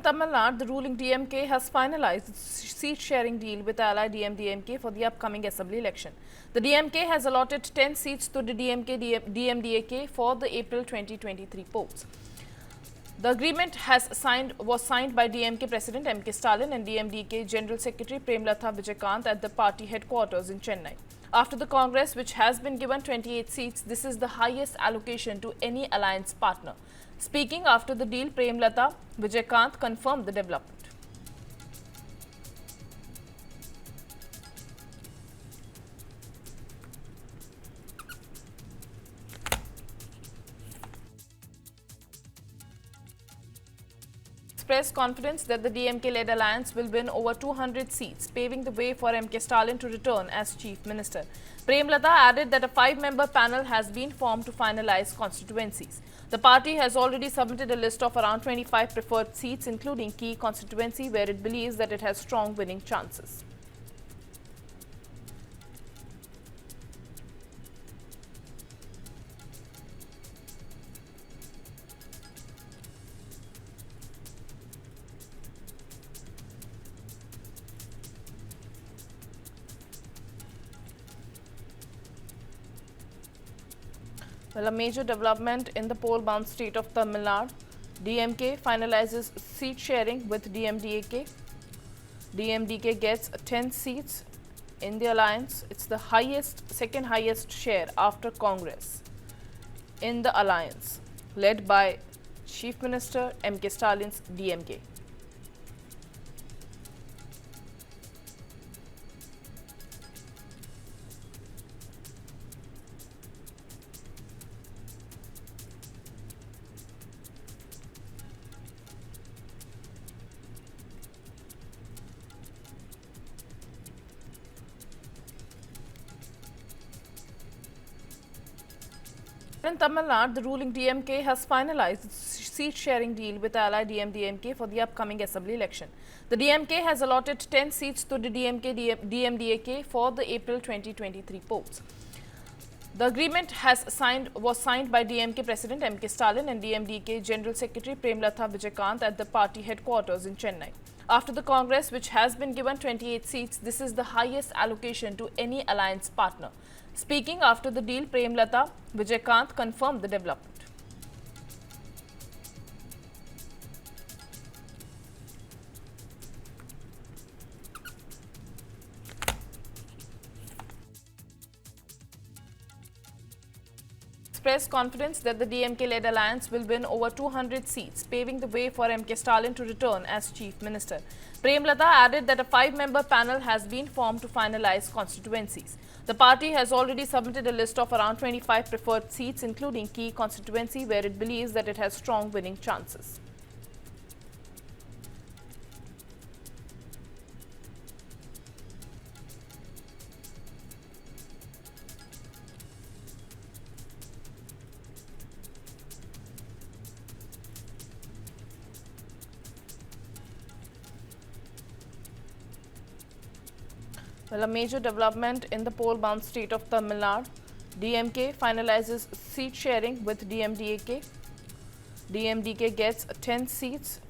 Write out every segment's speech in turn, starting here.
Tamil Nadu, the ruling DMK has finalized its seat-sharing deal with ally DMDMK for the upcoming assembly election. The DMK has allotted 10 seats to the DMDAK for the April 2023 polls. The agreement was signed by DMK President M.K. Stalin and DMDK General Secretary Premlatha Vijaykanth at the party headquarters in Chennai. After the Congress, which has been given 28 seats, this is the highest allocation to any alliance partner. Speaking after the deal, Premlatha Vijaykanth confirmed the development. Expressed confidence that the DMK-led alliance will win over 200 seats, paving the way for M.K. Stalin to return as Chief Minister. Premlatha added that a 5-member panel has been formed to finalize constituencies. The party has already submitted a list of around 25 preferred seats, including key constituency where it believes that it has strong winning chances. Well, a major development in the poll-bound state of Tamil Nadu. DMK finalizes seat sharing with DMDAK. DMDK gets 10 seats in the alliance. It's the second highest share after Congress in the alliance, led by Chief Minister M.K. Stalin's DMK. In Tamil Nadu, the ruling DMK has finalized its seat-sharing deal with ally DMDMK for the upcoming assembly election. The DMK has allotted 10 seats to the DMDAK for the April 2023 polls. The agreement was signed by DMK President M.K. Stalin and DMDK General Secretary Premlatha Vijaykanth at the party headquarters in Chennai. After the Congress, which has been given 28 seats, this is the highest allocation to any alliance partner. Speaking after the deal, Premlatha Vijaykanth confirmed the development. Expressed confidence that the DMK-led alliance will win over 200 seats, paving the way for M.K. Stalin to return as Chief Minister. Premlatha added that a 5-member panel has been formed to finalize constituencies. The party has already submitted a list of around 25 preferred seats, including key constituency where it believes that it has strong winning chances. Well, a major development in the poll-bound state of Tamil Nadu. DMK finalizes seat sharing with DMDAK. DMDK gets 10 seats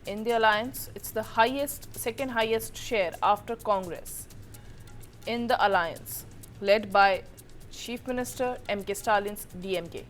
in the alliance. It's the second highest share after Congress in the alliance, led by Chief Minister M.K. Stalin's DMK.